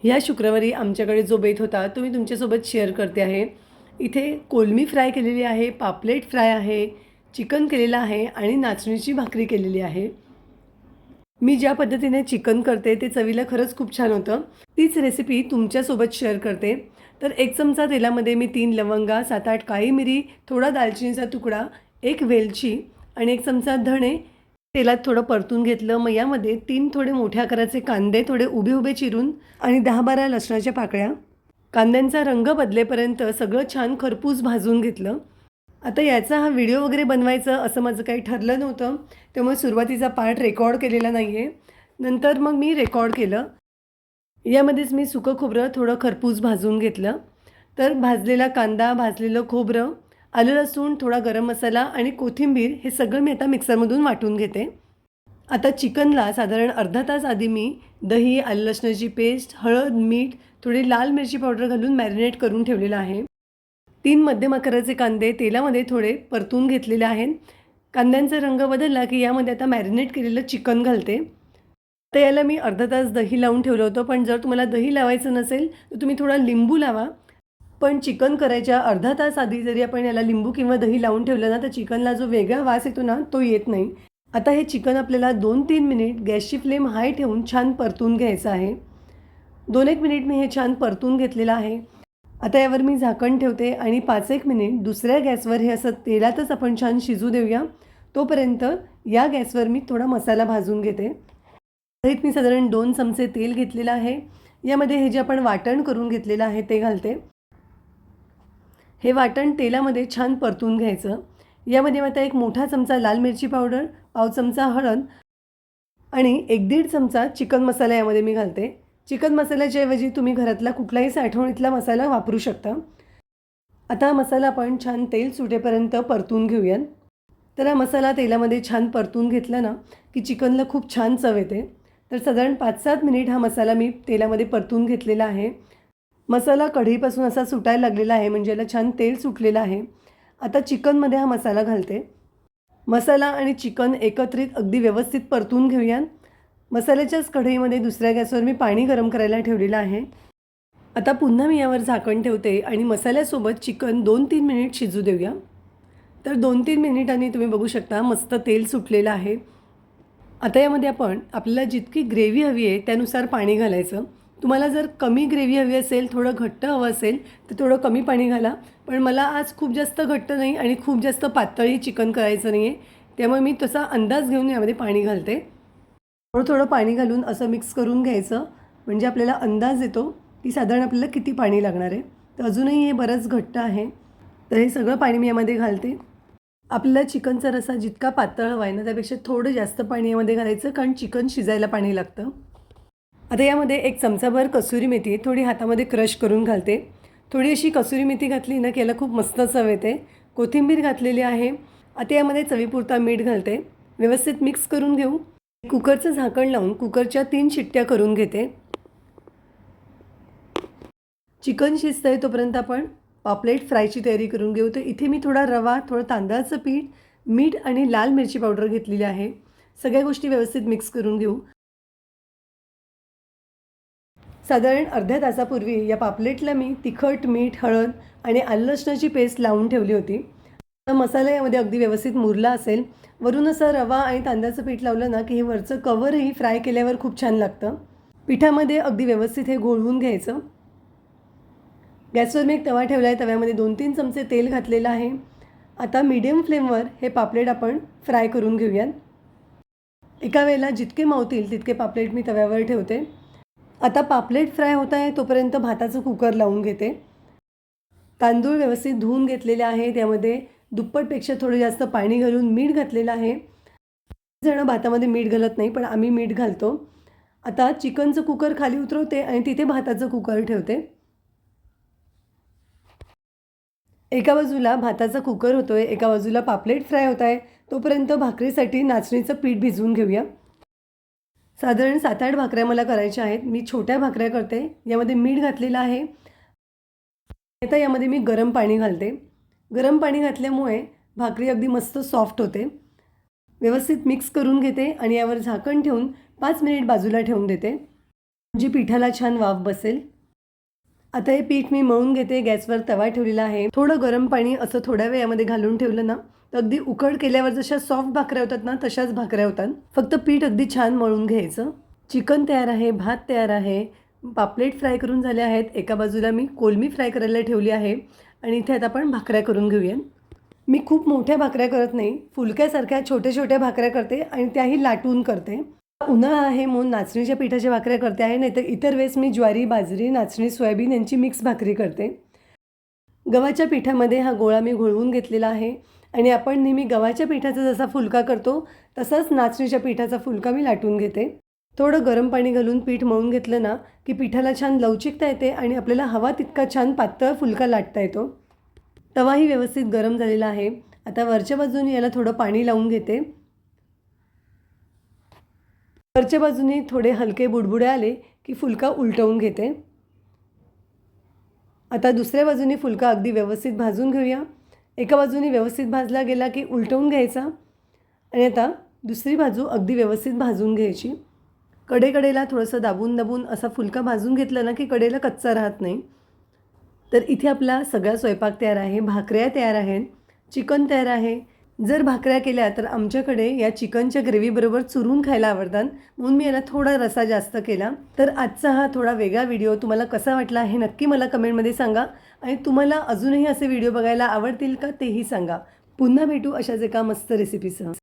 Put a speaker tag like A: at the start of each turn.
A: ह्या शुक्रवारी आमच्याकडे जो बेत होता तो मी तुमच्यासोबत शेअर करते आहे. इथे कोलमी फ्राय केलेली आहे, पापलेट फ्राय आहे, चिकन केलेलं आहे आणि नाचणीची भाकरी केलेली आहे. मी ज्या पद्धतीने चिकन करते ते चवीला खरंच खूप छान होतं. तीच रेसिपी तुमच्यासोबत शेअर करते. तर 1 चमचा तेलामध्ये मी 3 लवंगा, 7-8 काळी मिरी, थोडा दालचिनीचा तुकडा, 1 वेलची आणि 1 चमचा धणे तेलात थोडं परतून घेतलं. मग यामध्ये 3 थोडे मोठ्या आकाराचे कांदे थोडे उभे-उभे चिरून आणि 10-12 लसणाच्या पाकळ्या. कांद्यांचा रंग बदलेपर्यंत सगळं छान खरपूस भाजून घेतलं. आता याचा हा व्हिडिओ वगैरे बनवायचं असं माझं काही ठरलं नव्हतं. त्यामुळे सुरुवातीचा पार्ट रेकॉर्ड केलेला नाही आहे. नंतर मग मी रेकॉर्ड केलं. यामध्येच मी सुकं खोबरं थोडं खरपूस भाजून घेतलं. तर भाजलेला कांदा, भाजलेलं खोबरं, आलं लसूण, थोडा गरम मसाला आणि कोथिंबीर हे सगळं मी आता मिक्सरमधून वाटून घेते. आता चिकनला साधारण अर्धा तास आधी मी दही, आलं लसणाची पेस्ट, हळद, मीठ, थोडी लाल मिरची पावडर घालून मॅरिनेट करून ठेवलेलं आहे. 3 मध्यम आकाराचे कांदे तेलामध्ये थोडे परतून घेतलेले आहेत. कांद्यांचा रंग बदलला की यामध्ये आता मॅरिनेट केलेलं चिकन घालते. तर याला मी अर्धा तास दही लावून ठेवलं होतं, पण जर तुम्हाला दही लावायचं नसेल तर तुम्ही थोडा लिंबू लावा. पण चिकन करायच्या अर्धा तास आधी जरी आपण याला लिंबू किंवा दही लावून ठेवलं ना, तर चिकनला जो वेगळा वास येतो ना, तो येत नाही. आता हे चिकन आपल्याला 2-3 मिनिट गॅसची फ्लेम हाय ठेवून छान परतून घ्यायचं आहे. 2-1 मिनिट मी हे छान परतून घेतलेलं आहे. आता यावर मी झाकण ठेवते आणि 5-1 मिनिट दुसऱ्या गॅसवर हे असं तेलातच आपण छान शिजू देऊया. तोपर्यंत या गॅसवर मी थोडा मसाला भाजून घेते. कढईत मी साधारण 2 चमचे तेल घेतलेलं आहे. यामध्ये हे जे आपण वाटण करून घेतलेलं आहे ते घालते. हे वाटण तेलामध्ये छान परतून घ्यायचं. यामध्ये आता 1 मोठा चमचा लाल मिरची पावडर, पाव चमचा हळद आणि 1-1.5 चमचा चिकन मसाला यामध्ये मी घालते. चिकन मसाल्याच्या ऐवजी तुम्ही घरातला कुठलाही साठवणीतला मसाला वापरू शकता. आता हा मसाला आपण छान तेल सुटेपर्यंत परतून घेऊयात. तर हा मसाला तेलामध्ये छान परतून घेतला ना, की चिकनला खूप छान चव येते. तर साधारण 5-7 मिनिट हा मसाला मी तेलामध्ये परतून घेतलेला आहे. मसाला कढईपासून असा सुटायला लागलेला आहे, म्हणजे याला छान तेल सुटलेलं आहे. आता चिकनमध्ये हा मसाला घालते. मसाला आणि चिकन एकत्रित अगदी व्यवस्थित परतून घेऊयात. मसाल्याच्याच कढईमध्ये दुसऱ्या गॅसवर मी पाणी गरम करायला ठेवलेलं आहे. आता पुन्हा मी यावर झाकण ठेवते आणि मसाल्यासोबत चिकन 2-3 मिनिट शिजू देऊया. तर 2-3 मिनिटांनी तुम्ही बघू शकता मस्त तेल सुटलेलं आहे. आता यामध्ये आपण आपल्याला जितकी ग्रेव्ही हवी आहे त्यानुसार पाणी घालायचं. तुम्हाला जर कमी ग्रेव्ही हवी असेल, थोडं घट्ट हवं असेल तर थोडं कमी पाणी घाला. पण मला आज खूप जास्त घट्ट नाही आणि खूप जास्त पातळही चिकन करायचं नाही आहे. त्यामुळे मी तसा अंदाज घेऊन यामध्ये पाणी घालते. थोडं-थोडं पाणी घालून असं मिक्स करून घ्यायचं, म्हणजे आपल्याला अंदाज येतो की साधारण आपल्याला किती पाणी लागणार आहे. तर अजूनही हे बरंच घट्ट आहे. तर हे सगळं पाणी मी यामध्ये घालते. आपल्याला चिकनचा रस्सा जितका पातळ हवा आहे ना, त्यापेक्षा थोडं जास्त पाणी यामध्ये घालायचं, कारण चिकन शिजायला पाणी लागतं. आता यामध्ये 1 चमचाभर कसुरी मेथी थोडी हातामध्ये क्रश करून घालते. थोडी अशी कसुरी मेथी घातली ना, की याला खूप मस्त चव येते. कोथिंबीर घातलेली आहे. आता यामध्ये चवीपुरता मीठ घालते. व्यवस्थित मिक्स करून घेऊ. कुकरचं झाकण लावून कुकरच्या 3 शिट्ट्या करून घेते. चिकन शिजतंय तोपर्यंत आपण पापलेट फ्रायची तयारी करून घेऊ. तर इथे मी थोडा रवा, थोडं तांदळाचं पीठ, मीठ आणि लाल मिरची पावडर घेतलेली आहे. सगळ्या गोष्टी व्यवस्थित मिक्स करून घेऊ. साधारण अर्ध्या तासापूर्वी या पापलेटला मी तिखट, मीठ, हळद आणि आलं लसणाची पेस्ट लावून ठेवली होती. तर मसाला यामध्ये अगदी व्यवस्थित मुरला असेल. वरून असं रवा आणि तांदळाचं पीठ लावलं ना, की हे वरचं कव्हरही फ्राय केल्यावर खूप छान लागतं. पिठामध्ये अगदी व्यवस्थित हे घोळवून घ्यायचं. गॅसवर मी एक तवा ठेवला आहे. तव्यामध्ये 2-3 चमचे तेल घातलेलं आहे. आता मीडियम फ्लेमवर हे पापलेट आपण फ्राय करून घेऊयात. एका वेळेला जितके मावतील तितके पापलेट मी तव्यावर ठेवते. आता पापलेट फ्राय होत आहे तोपर्यंत भाताचं कुकर लावून घेते. तांदूळ व्यवस्थित धुवून घेतलेले आहेत. यामध्ये दुप्पटपेक्षा थोडं जास्त पाणी घालून मीठ घातलेलं आहे. जण भातामध्ये मीठ घालत नाही, पण आम्ही मीठ घालतो. आता चिकनचं कुकर खाली उतरवते आणि तिथे भाताचं कुकर ठेवते. एका बाजूला भाताचा कुकर होतोय, एका बाजूला पापलेट फ्राय होत आहे. तोपर्यंत भाकरीसाठी नाचणीचं पीठ भिजवून घेऊया. साधारण 7-8 भाकऱ्या मला करायच्या आहेत. मी छोट्या भाकऱ्या करते. यामध्ये मीठ घातलेलं आहे. आता यामध्ये मी गरम पाणी घालते. गरम पाणी घातल्यामुळे भाकरी अगदी मस्त सॉफ्ट होते. व्यवस्थित मिक्स करून घेते आणि यावर झाकण ठेवून 5 मिनिट बाजूला ठेवून देते. जी पिठाला छान वाफ बसेल. आता हे पीठ मी मळून घेते. गॅसवर तवा ठेवलेला आहे. थोडं गरम पाणी असं थोड्या वेळ यामध्ये घालून ठेवलं ना, तर अगदी उकड केल्यावर जशा सॉफ्ट भाकऱ्या होतात ना, तशाच भाकऱ्या होतात. फक्त पीठ अगदी छान मळून घ्यायचं. चिकन तयार आहे, भात तयार आहे, पापलेट फ्राय करून झाले आहेत. एका बाजूला मी कोलमी फ्राय करायला ठेवली आहे आणि इथे आता आपण भाकऱ्या करून घेऊया. मी खूप मोठ्या भाकऱ्या करत नाही, फुलक्यासारख्या छोट्या-छोट्या भाकऱ्या करते आणि त्याही लाटून करते. उन्हाळा आहे म्हणून नाचणीच्या पिठाच्या भाकऱ्या करते आहे, नाहीतर इतर वेळेस मी ज्वारी, बाजरी, नाचणी, सोयाबीन यांची मिक्स भाकरी करते. गव्हाच्या पिठामध्ये हा गोळा मी घोळवून घेतलेला आहे आणि आपण नेहमी गव्हाच्या पिठाचा जसा फुलका करतो तसाच नाचणीच्या पिठाचा फुलका मी लाटून घेते. थोडं गरम पाणी घालून पीठ मळून घेतलं ना, की पिठाला छान लवचिकता येते आणि आपल्याला हवा तितका छान पातळ फुलका लाटता येतो. तवाही व्यवस्थित गरम झालेला आहे. आता वरच्या बाजूने याला थोडं पाणी लावून घेते. वरच्या बाजूने थोडे हलके बुडबुडे आले की फुलका उलटवून घेते. आता दुसऱ्या बाजूने फुलका अगदी व्यवस्थित भाजून घेऊया. एका बाजूने व्यवस्थित भाजला गेला की उलटवून घ्यायचा आणि आता दुसरी बाजू अगदी व्यवस्थित भाजून घ्यायची. कडेकडेला थोडंसं दाबून दाबून असा फुलका भाजून घेतला ना की कडेला कच्चा राहत नाही. तर इथे आपला सगळा स्वयंपाक तयार आहे. भाकऱ्या तयार आहेत, चिकन तयार आहे. जर भाकऱ्या केल्या तर आमच्याकडे या चिकनच्या ग्रेव्हीबरोबर चुरून खायला आवडतात, म्हणून मी याला थोडा रस्सा जास्त केला. तर आजचा हा थोडा वेगळा व्हिडिओ तुम्हाला कसा वाटला हे नक्की मला कमेंटमध्ये सांगा आणि तुम्हाला अजूनही असे व्हिडिओ बघायला आवडतील का तेही सांगा. पुन्हा भेटू अशाच एका मस्त रेसिपीसह.